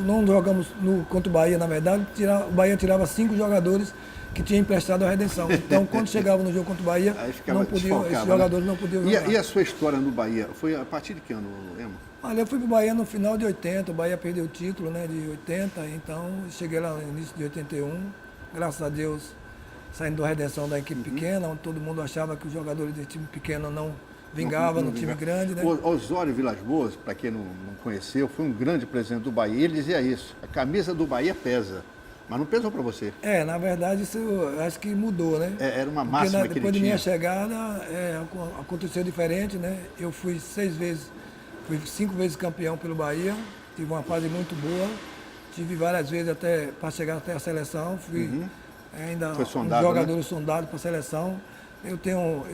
Não jogamos contra o Bahia, na verdade, o Bahia tirava 5 jogadores que tinha emprestado à Redenção. Então, quando chegava no jogo contra o Bahia, esses jogadores não podiam jogar. E a sua história no Bahia? Foi a partir de que ano, Emo? Olha, eu fui para o Bahia no final de 80, o Bahia perdeu o título, né, de 80, então cheguei lá no início de 81, graças a Deus, saindo da Redenção da equipe pequena, onde todo mundo achava que os jogadores de time pequeno não vingavam no time grande, né? O Osório Vilas Boas, para quem não conheceu, foi um grande presidente do Bahia, e ele dizia isso, a camisa do Bahia pesa. Mas não pesou para você? Na verdade, isso eu acho que mudou, né? Era uma máxima que ele tinha. Depois de minha chegada, aconteceu diferente, né? Eu fui 5 vezes campeão pelo Bahia, tive uma fase muito boa, tive várias vezes até para chegar até a seleção, fui ainda sondado, um jogador sondado para a seleção. Eu tenho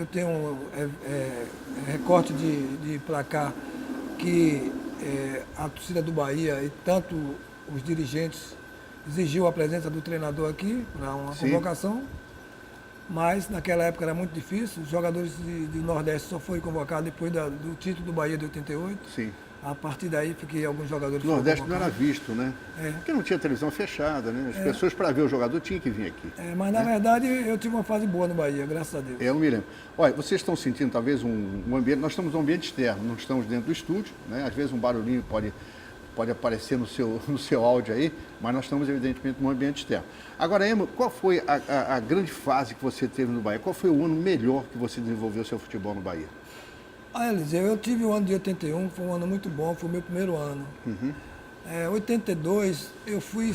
recorte de placar que a torcida do Bahia e tanto os dirigentes exigiu a presença do treinador aqui para uma convocação, mas naquela época era muito difícil. Os jogadores do Nordeste só foram convocados depois do título do Bahia de 88. Sim. A partir daí, fiquei alguns jogadores... O Nordeste não era visto, né? Porque não tinha televisão fechada, né? As pessoas, para ver o jogador, tinham que vir aqui. Mas, na verdade, eu tive uma fase boa no Bahia, graças a Deus. Eu me lembro. Olha, vocês estão sentindo, talvez, um ambiente... Nós estamos num ambiente externo, não estamos dentro do estúdio, né? Às vezes um barulhinho pode aparecer no seu áudio aí, mas nós estamos, evidentemente, num ambiente externo. Agora, Emo, qual foi a grande fase que você teve no Bahia? Qual foi o ano melhor que você desenvolveu o seu futebol no Bahia? Eliseu, eu tive o ano de 81, foi um ano muito bom, foi o meu primeiro ano. 82, eu fui,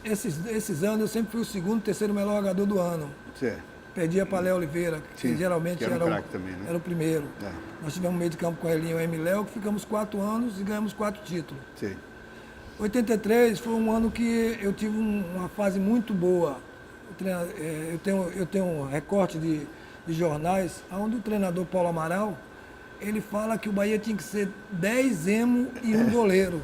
esses anos eu sempre fui o segundo, terceiro melhor jogador do ano. Certo. Perdia para Léo Oliveira, que geralmente era também, né? Era o primeiro. Nós tivemos meio de campo com Elinho e Emiléo, que ficamos 4 anos e ganhamos 4 títulos. Sim. 83 foi um ano que eu tive uma fase muito boa. Eu tenho um recorte de jornais, onde o treinador Paulo Amaral, ele fala que o Bahia tinha que ser 10 Emo e um goleiro.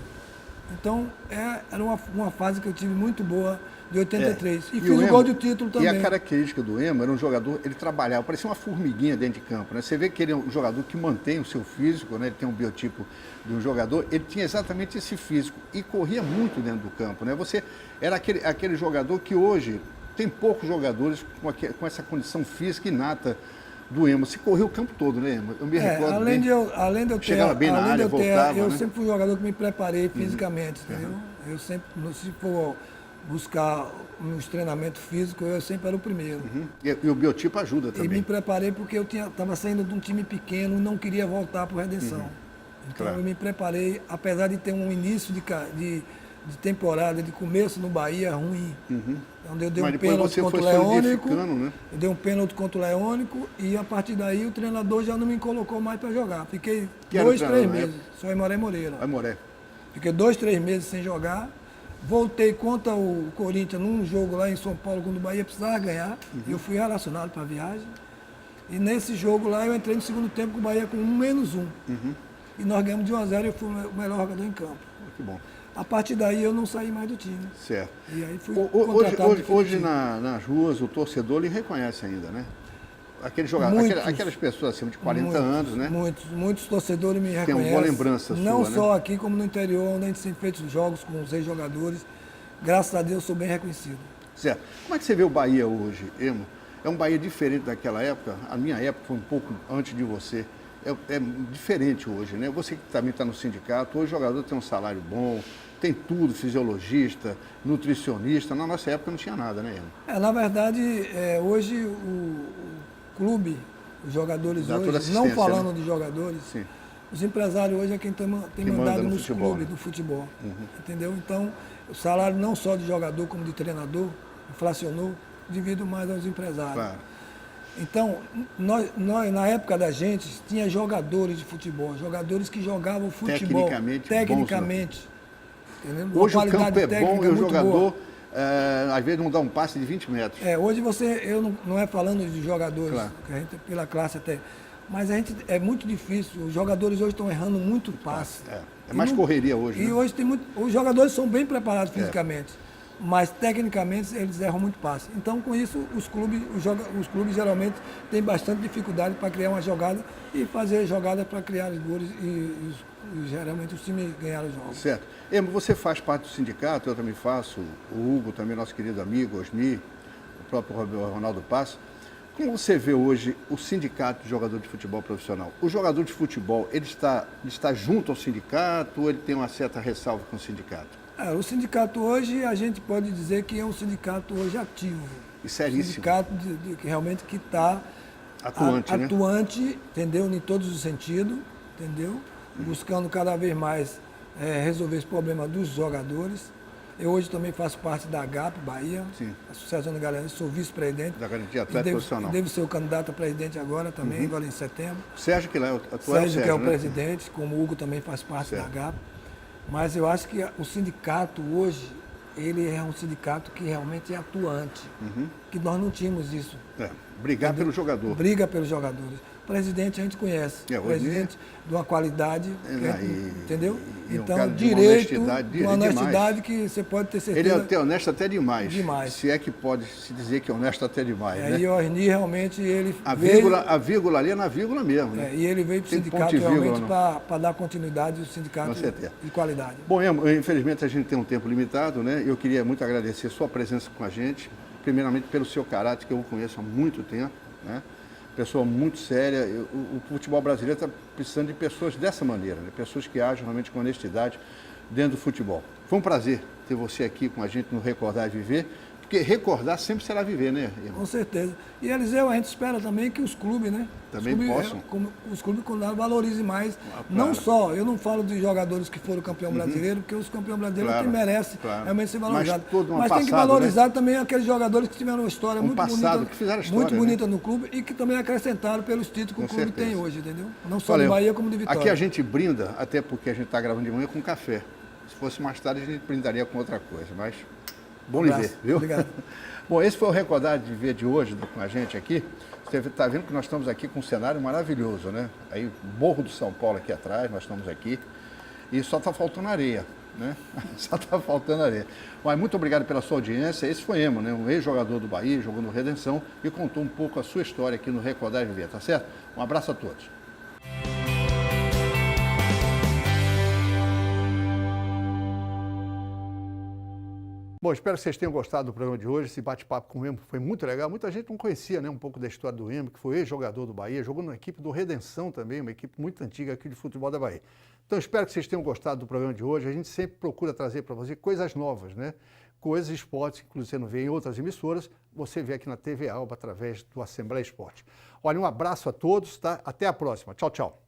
Então, era uma fase que eu tive muito boa de 83. E fiz o gol de título também. E a característica do Emo era um jogador, ele trabalhava, parecia uma formiguinha dentro de campo, né? Você vê que ele é um jogador que mantém o seu físico, né? Ele tem um biotipo de um jogador, ele tinha exatamente esse físico e corria muito dentro do campo, né? Você era aquele jogador que hoje tem poucos jogadores com essa condição física inata do Emo. Você correu o campo todo, né, Emo? Eu me recordo além de eu ter, chegava bem na área, voltava, eu né? sempre fui um jogador que me preparei fisicamente, entendeu? Eu sempre, se for buscar uns treinamentos físicos, eu sempre era o primeiro. E o biotipo ajuda também. E me preparei porque eu estava saindo de um time pequeno e não queria voltar para o Redenção. Então eu me preparei, apesar de ter um início de temporada, de começo no Bahia ruim. Então eu dei um pênalti contra o Leônico, né? Eu dei um pênalti contra o Leônico e a partir daí o treinador já não me colocou mais para jogar. Fiquei 2, 3 meses, só em Moré Moreira. Fiquei 2, 3 meses sem jogar. Voltei contra o Corinthians num jogo lá em São Paulo, quando o Bahia precisava ganhar. Eu fui relacionado para a viagem. E nesse jogo lá eu entrei no segundo tempo com o Bahia com 1-1. E nós ganhamos de 1-0 e eu fui o melhor jogador em campo. Que bom. A partir daí eu não saí mais do time. Certo. E aí fui contratado hoje nas ruas o torcedor lhe reconhece ainda, né? Aquelas pessoas acima de 40 anos, né? Muitos torcedores me reconhecem. Tem uma boa lembrança não sua, só né? aqui, como no interior, onde a gente sempre fez os jogos com os ex-jogadores. Graças a Deus sou bem reconhecido. Certo. Como é que você vê o Bahia hoje, Emo? É um Bahia diferente daquela época? A minha época foi um pouco antes de você. é diferente hoje, né? Você que também está no sindicato, hoje o jogador tem um salário bom, tem tudo, fisiologista, nutricionista. Na nossa época não tinha nada, né, Eno? Na verdade, hoje o clube, os jogadores hoje, não falando, né, de jogadores, sim, os empresários hoje é quem tem mandado nos clubes do futebol, entendeu? Então, o salário não só de jogador como de treinador inflacionou devido mais aos empresários. Claro. Então, nós, na época da gente, tinha jogadores de futebol, jogadores que jogavam futebol tecnicamente. Entendeu? Hoje o campo é bom e o jogador, às vezes, não dá um passe de 20 metros. Hoje eu não é falando de jogadores, claro, que a gente, pela classe até, mas é muito difícil. Os jogadores hoje estão errando muito passe. É mais correria hoje. E, né, hoje os jogadores são bem preparados fisicamente, mas tecnicamente eles erram muito passe. Então, com isso, os clubes geralmente têm bastante dificuldade para criar uma jogada e fazer jogada para criar os gols e geralmente os times ganharam os jogos. Certo. Emo, você faz parte do sindicato, eu também faço, o Hugo também, nosso querido amigo, Osni, o próprio Ronaldo Passo. Como você vê hoje o sindicato de jogador de futebol profissional? O jogador de futebol, ele está junto ao sindicato ou ele tem uma certa ressalva com o sindicato? O sindicato hoje, a gente pode dizer que é um sindicato hoje ativo. E seríssimo. Um sindicato que realmente está atuante, entendeu? Em todos os sentidos, entendeu? Buscando cada vez mais resolver esse problema dos jogadores. Eu hoje também faço parte da GAP Bahia, sim, Associação de Garantia, sou vice-presidente. Da Garantia Atlética Profissional. Devo ser o candidato a presidente agora também, agora em setembro. Sérgio que é o atual Sérgio que é o presidente, como o Hugo também faz parte da GAP. Mas eu acho que o sindicato hoje, ele é um sindicato que realmente é atuante, que nós não tínhamos isso. Brigar pelo jogador. Briga pelos jogadores. O presidente a gente conhece, o presidente de uma qualidade, entendeu? Então, direito, de uma honestidade que você pode ter certeza. Ele é honesto até demais. Se é que pode se dizer que é honesto até demais, né? E o Osni realmente, ele a vírgula ali é na vírgula mesmo, né? E ele veio para o sindicato realmente para dar continuidade ao sindicato de qualidade. Bom, infelizmente a gente tem um tempo limitado, né? Eu queria muito agradecer a sua presença com a gente, primeiramente pelo seu caráter, que eu conheço há muito tempo, né? Pessoa muito séria. O futebol brasileiro está precisando de pessoas dessa maneira, né? Pessoas que agem realmente com honestidade dentro do futebol. Foi um prazer ter você aqui com a gente no Recordar e Viver, porque recordar sempre será viver, né, irmão? Com certeza. E, Eliseu, a gente espera também que os clubes, né? Também possam. Os clubes valorizem mais. Claro. Não só, eu não falo de jogadores que foram campeão brasileiro, porque os campeões brasileiros que merecem realmente ser valorizados. Mas tem que valorizar, né, também aqueles jogadores que tiveram uma história muito bonita, que fizeram história, muito bonita, né, no clube e que também acrescentaram pelos títulos que o clube tem hoje, entendeu? Não só de Bahia como de Vitória. Aqui a gente brinda, até porque a gente está gravando de manhã, com café. Se fosse mais tarde, a gente brindaria com outra coisa, mas bom lhe ver, viu? Obrigado. Bom, esse foi o Recordar de Viver de hoje com a gente aqui. Você está vendo que nós estamos aqui com um cenário maravilhoso, né? Aí, Morro do São Paulo aqui atrás, nós estamos aqui. E só está faltando areia, né? Só está faltando areia. Mas muito obrigado pela sua audiência. Esse foi Emo, né? Um ex-jogador do Bahia, jogando Redenção, e contou um pouco a sua história aqui no Recordar e Viver, tá certo? Um abraço a todos. Bom, espero que vocês tenham gostado do programa de hoje. Esse bate-papo com o Emo foi muito legal. Muita gente não conhecia, né, um pouco da história do Emo, que foi ex-jogador do Bahia, jogou na equipe do Redenção também, uma equipe muito antiga aqui de futebol da Bahia. Então, espero que vocês tenham gostado do programa de hoje. A gente sempre procura trazer para você coisas novas, né? Coisas, esportes, que inclusive você não vê em outras emissoras, você vê aqui na TV Alba através do Assembleia Esporte. Olha, um abraço a todos, tá? Até a próxima. Tchau, tchau.